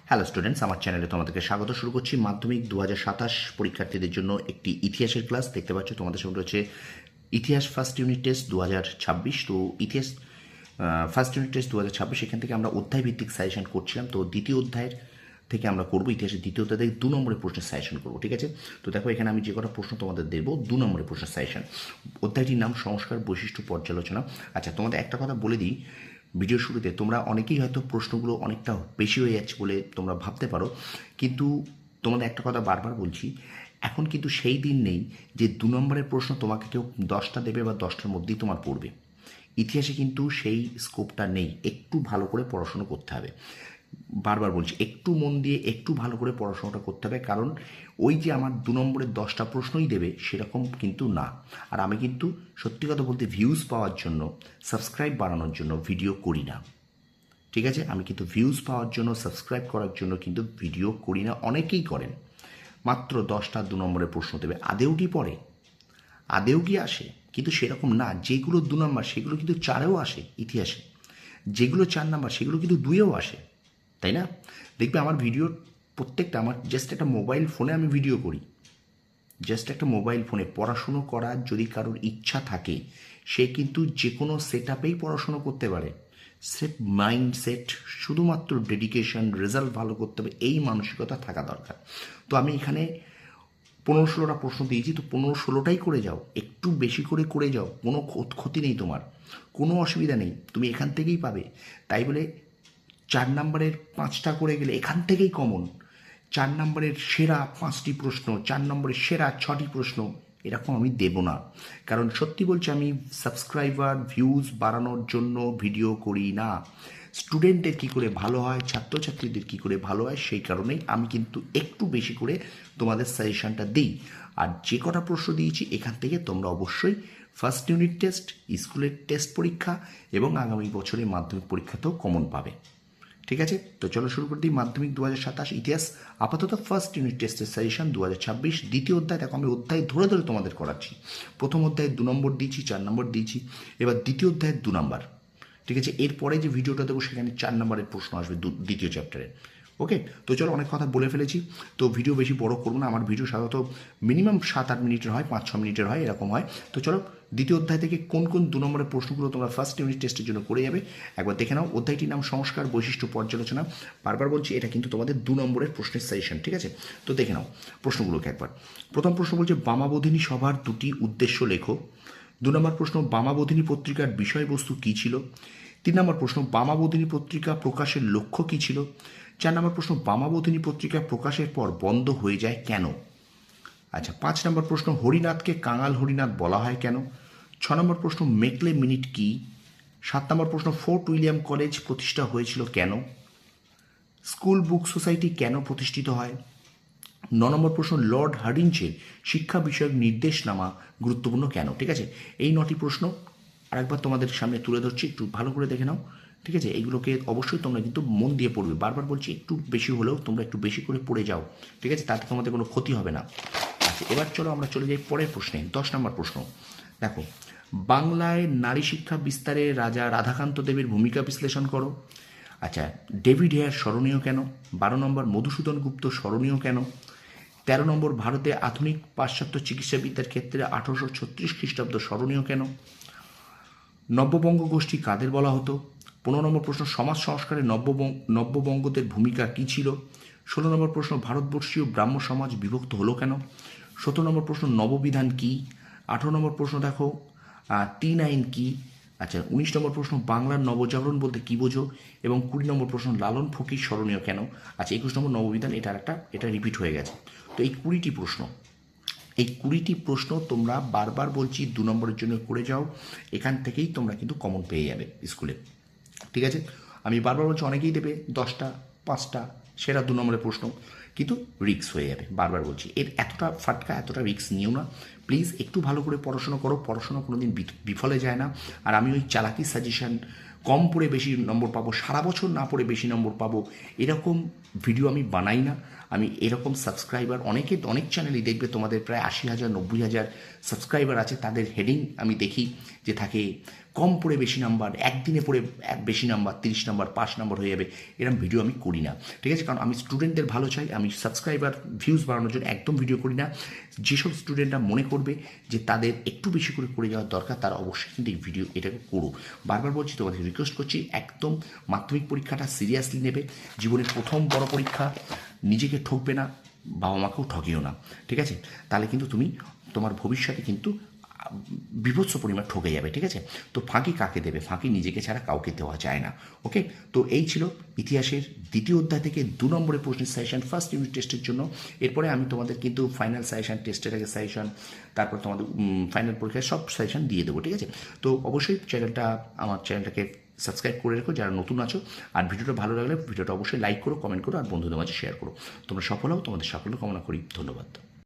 Hello students, আমার চ্যানেলে তোমাদেরকে স্বাগত। শুরু করছি মাধ্যমিক 2027 পরীক্ষার্থীদের জন্য একটি ইতিহাসের ক্লাস। দেখতে পাচ্ছ তোমাদের সামনে রয়েছে ইতিহাস ফার্স্ট ইউনিট টেস্ট 2026। তো ইতিহাস ফার্স্ট ইউনিট টেস্ট 2026, এখান থেকে আমরা অধ্যায় ভিত্তিক সাজেশন করছিলাম। তো দ্বিতীয় অধ্যায়ের থেকে আমরা করবো, ইতিহাসের দ্বিতীয় অধ্যায় থেকে 2 নম্বরের প্রশ্নের সাজেশন করবো, ঠিক আছে? তো দেখো, এখানে আমি যে কটা প্রশ্ন তোমাদের দেবো, 2 নম্বরের প্রশ্নের সাজেশন। অধ্যায়টির নাম সংস্কার বৈশিষ্ট্য পর্যালোচনা। আচ্ছা, তোমাদের একটা কথা বলে দিই ভিডিও শুরুতে, তোমরা অনেকেই হয়তো প্রশ্নগুলো অনেকটা বেশি হয়ে যাচ্ছে বলে তোমরা ভাবতে পারো, কিন্তু তোমাদের একটা কথা বারবার বলছি, এখন কিন্তু সেই দিন নেই যে 2 নম্বরের প্রশ্ন তোমাকে কেউ 10টা দেবে বা 10টার মধ্যেই তোমার পড়বে। ইতিহাসে কিন্তু সেই স্কোপটা নেই। একটু ভালো করে পড়াশুনো করতে হবে। বারবার বলছি, একটু মন দিয়ে একটু ভালো করে পড়াশোনাটা করতে হবে, কারণ ওই যে আমার 2 নম্বরের 10টা প্রশ্নই দেবে সেরকম কিন্তু না। আর আমি কিন্তু সত্যি কথা বলতে ভিউজ পাওয়ার জন্য, সাবস্ক্রাইব বাড়ানোর জন্য ভিডিও করি না, ঠিক আছে? আমি কিন্তু ভিউজ পাওয়ার জন্য, সাবস্ক্রাইব করার জন্য কিন্তু ভিডিও করি না। অনেকেই করেন, মাত্র 10টা 2 নম্বরের প্রশ্ন দেবে। আদেও কি পড়ে? আদেও কি আসে? কিন্তু সেরকম না। যেগুলো 2 নম্বর সেগুলো কিন্তু 4এও আসে ইতিহাসে, যেগুলো 4 নম্বর সেগুলো কিন্তু 2এও আসে, তাই না? দেখবে আমার ভিডিওর প্রত্যেকটা, আমার জাস্ট একটা মোবাইল ফোনে আমি ভিডিও করি, জাস্ট একটা মোবাইল ফোনে। পড়াশুনো করার যদি কারোর ইচ্ছা থাকে, সে কিন্তু যে কোনো সেট আপেই পড়াশুনো করতে পারে। সে মাইন্ডসেট, শুধুমাত্র ডেডিকেশন, রেজাল্ট ভালো করতে হবে, এই মানসিকতা থাকা দরকার। তো আমি এখানে 15-16টা প্রশ্ন দিয়েছি, তো 15-16টাই করে যাও, একটু বেশি করে করে যাও, কোনো ক্ষতি নেই তোমার, কোনো অসুবিধা নেই, তুমি এখান থেকেই পাবে। তাই বলে 4 নম্বরের 5টা করে গেলে এখান থেকেই কমন, 4 নম্বরের সেরা 5টি প্রশ্ন, 4 নম্বরের সেরা 6টি প্রশ্ন, এরকম আমি দেব না। কারণ সত্যি বলছি, আমি সাবস্ক্রাইবার ভিউজ বাড়ানোর জন্য ভিডিও করি না। স্টুডেন্টদের কী করে ভালো হয়, ছাত্রছাত্রীদের কী করে ভালো হয়, সেই কারণেই আমি কিন্তু একটু বেশি করে তোমাদের সাজেশনটা দিই। আর যে কটা প্রশ্ন দিয়েছি এখান থেকে তোমরা অবশ্যই ফার্স্ট ইউনিট টেস্ট, স্কুলের টেস্ট পরীক্ষা এবং আগামী বছরের মাধ্যমিক পরীক্ষাতেও কমন পাবে, ঠিক আছে? তো চলো শুরু করে দিই মাধ্যমিক 2027 ইতিহাস। আপাতত ফার্স্ট ইউনিট টেস্টের সাজেশন 2026। দ্বিতীয় অধ্যায়, দেখো আমি অধ্যায় ধরে ধরে তোমাদের করাচ্ছি। প্রথম অধ্যায়ে 2 নম্বর দিয়েছি, 4 নম্বর দিয়েছি, এবার দ্বিতীয় অধ্যায়ে 2 নম্বর, ঠিক আছে? এরপরে যে ভিডিওটা দেবো সেখানে 4 নম্বরের প্রশ্ন আসবে দ্বিতীয় চ্যাপ্টারে। ওকে, তো চলো, অনেক কথা বলে ফেলেছি, তো ভিডিও বেশি বড় করবো না। আমার ভিডিও সাধারণত মিনিমাম 7-8 মিনিটের হয়, 5-6 মিনিটের হয়, এরকম হয়। তো চলো, দ্বিতীয় অধ্যায় থেকে কোন কোন 2 নম্বরের প্রশ্নগুলো তোমরা ফার্স্ট ইউনিট টেস্টের জন্য করে যাবে একবার দেখে নাও। অধ্যায়টির নাম সংস্কার বৈশিষ্ট্য পর্যালোচনা। বারবার বলছি, এটা কিন্তু তোমাদের 2 নম্বরের প্রশ্নের সাজেশন, ঠিক আছে? তো দেখে নাও প্রশ্নগুলোকে একবার। প্রথম প্রশ্ন বলছে, বামাবোধিনী সভার 2টি উদ্দেশ্য লেখো। 2 নম্বর প্রশ্ন, বামাবোধিনী পত্রিকার বিষয়বস্তু কী ছিল? 3 নম্বর প্রশ্ন, বামাবোধিনী পত্রিকা প্রকাশের লক্ষ্য কী ছিল? 4 নম্বর প্রশ্ন, বামাবোধিনী পত্রিকা প্রকাশের পর বন্ধ হয়ে যায় কেন? আচ্ছা, 5 নম্বর প্রশ্ন, হরিনাথকে কাঙাল হরিনাথ বলা হয় কেন? 6 নম্বর প্রশ্ন, মেকলে মিনিট কি? 7 নম্বর প্রশ্ন, ফোর্ট উইলিয়াম কলেজ প্রতিষ্ঠা হয়েছিল কেন? স্কুল বুক সোসাইটি কেন প্রতিষ্ঠিত হয়? 9 নম্বর প্রশ্ন, লর্ড হার্ডিঞ্চের শিক্ষা বিষয়ক নির্দেশনামা গুরুত্বপূর্ণ কেন? ঠিক আছে, এই 9টি প্রশ্ন আরেকবার তোমাদের সামনে তুলে ধরছি, একটু ভালো করে দেখে নাও, ঠিক আছে? এইগুলোকে অবশ্যই তোমরা কিন্তু মন দিয়ে পড়বে। বারবার বলছি, একটু বেশি হলেও তোমরা একটু বেশি করে পড়ে যাও, ঠিক আছে? তাতে তোমাদের কোনো ক্ষতি হবে না। আচ্ছা, এবার চলো আমরা চলে যাই পরের প্রশ্নে। 10 নম্বর প্রশ্ন দেখো, বাংলায় নারী শিক্ষা বিস্তারে রাজা রাধাকান্ত দেবের ভূমিকা বিশ্লেষণ করো। আচ্ছা, ডেভিড হেয়ার স্মরণীয় কেন? 12 নম্বর, মধুসূদন গুপ্ত স্মরণীয় কেন? 13 নম্বর, ভারতে আধুনিক পাশ্চাত্য চিকিৎসাবিদ্যার ক্ষেত্রে 1836 খ্রিস্টাব্দ স্মরণীয় কেন? নব্যবঙ্গ গোষ্ঠী কাদের বলা হতো? 15 নম্বর প্রশ্ন, সমাজ সংস্কারে নব্যবঙ্গদের ভূমিকা কী ছিল? 16 নম্বর প্রশ্ন, ভারতবর্ষীয় ব্রাহ্ম সমাজ বিভক্ত হলো কেন? 17 নম্বর প্রশ্ন, নববিধান কী? 18 নম্বর প্রশ্ন দেখো, টিন আইন কী? আচ্ছা, 19 নম্বর প্রশ্ন, বাংলার নবজাগরণ বলতে কী বোঝো? এবং 20 নম্বর প্রশ্ন, লালন ফকির স্মরণীয় কেন? আচ্ছা, 21 নম্বর, নববিধান, এটা রিপিট হয়ে গেছে। তো এই 20টি প্রশ্ন, এই 20টি প্রশ্ন তোমরা বারবার বলছি 2 নম্বরের জন্য করে যাও, এখান থেকেই তোমরা কিন্তু কমন পেয়ে যাবে স্কুলে, ঠিক আছে? আমি বারবার বলছি, অনেকেই দেবে 10টা 5টা সেরা 2 নম্বরের প্রশ্ন, কিন্তু রিক্স হয়ে যাবে। বারবার বলছি, এর এতটা ফাটকা, এতটা রিক্স নিও না প্লিজ। একটু ভালো করে পড়াশোনা করো, পড়াশোনা কোনো দিন বিফলে যায় না। আর আমি ওই চালাকি সাজেশন, কম পড়ে বেশি নম্বর পাবো, সারা বছর না পড়ে বেশি নম্বর পাবো, এরকম ভিডিও আমি বানাই না। আমি এরকম সাবস্ক্রাইবার অনেক চ্যানেলই দেখবে তোমাদের প্রায় 80,000 90,000 সাবস্ক্রাইবার আছে, তাদের হেডিং আমি দেখি যে থাকে কম পড়ে বেশি নাম্বার, একদিনে পড়ে বেশি নাম্বার, 30 নাম্বার 5 নাম্বার হয়ে যাবে, এরকম ভিডিও আমি করি না। ঠিক আছে, কারণ আমি স্টুডেন্টদের ভালো চাই, আমি সাবস্ক্রাইবার ভিউজ বাড়ানোর জন্য একদম ভিডিও করি না। যেসব স্টুডেন্টরা মনে করবে যে তাদের একটু বেশি করে করে যাওয়ার দরকার, তারা অবশ্যই কিন্তু এই ভিডিও এটাকে করো। বারবার বলছি, তোমাদের রিকোয়েস্ট করছি, একদম মাধ্যমিক পরীক্ষাটা সিরিয়াসলি নেবে। জীবনের প্রথম বড় পরীক্ষা, নিজেকে ঠকবে না, বাবা মাকেও ঠকিও না। ঠিক আছে, তাহলে কিন্তু তুমি তোমার ভবিষ্যতে কিন্তু বিভৎস পরিমাণ ঠকে যাবে। ঠিক আছে, তো ফাঁকি কাকে দেবে? ফাঁকি নিজেকে ছাড়া কাউকে দেওয়া যায় না। ওকে, তো এই ছিল ইতিহাসের দ্বিতীয় অধ্যায় থেকে 2 নম্বরের প্রশ্নের সাজেশন ফার্স্ট ইউনিট টেস্টের জন্য। এরপরে আমি তোমাদের কিন্তু ফাইনাল সাজেশন, টেস্টের আগে সাজেশন, তারপর তোমাদের ফাইনাল পরীক্ষায় সব সাজেশন দিয়ে দেবো। ঠিক আছে, তো অবশ্যই আমার চ্যানেলটাকে সাবস্ক্রাইব করে রেখো যারা নতুন আছো। আর ভিডিওটা ভালো লাগলে ভিডিওটা অবশ্যই লাইক করো, কমেন্ট করো, আর বন্ধুদের মাঝে শেয়ার করো। তোমরা সফল হও, তোমাদের সাফল্য কামনা করি। ধন্যবাদ।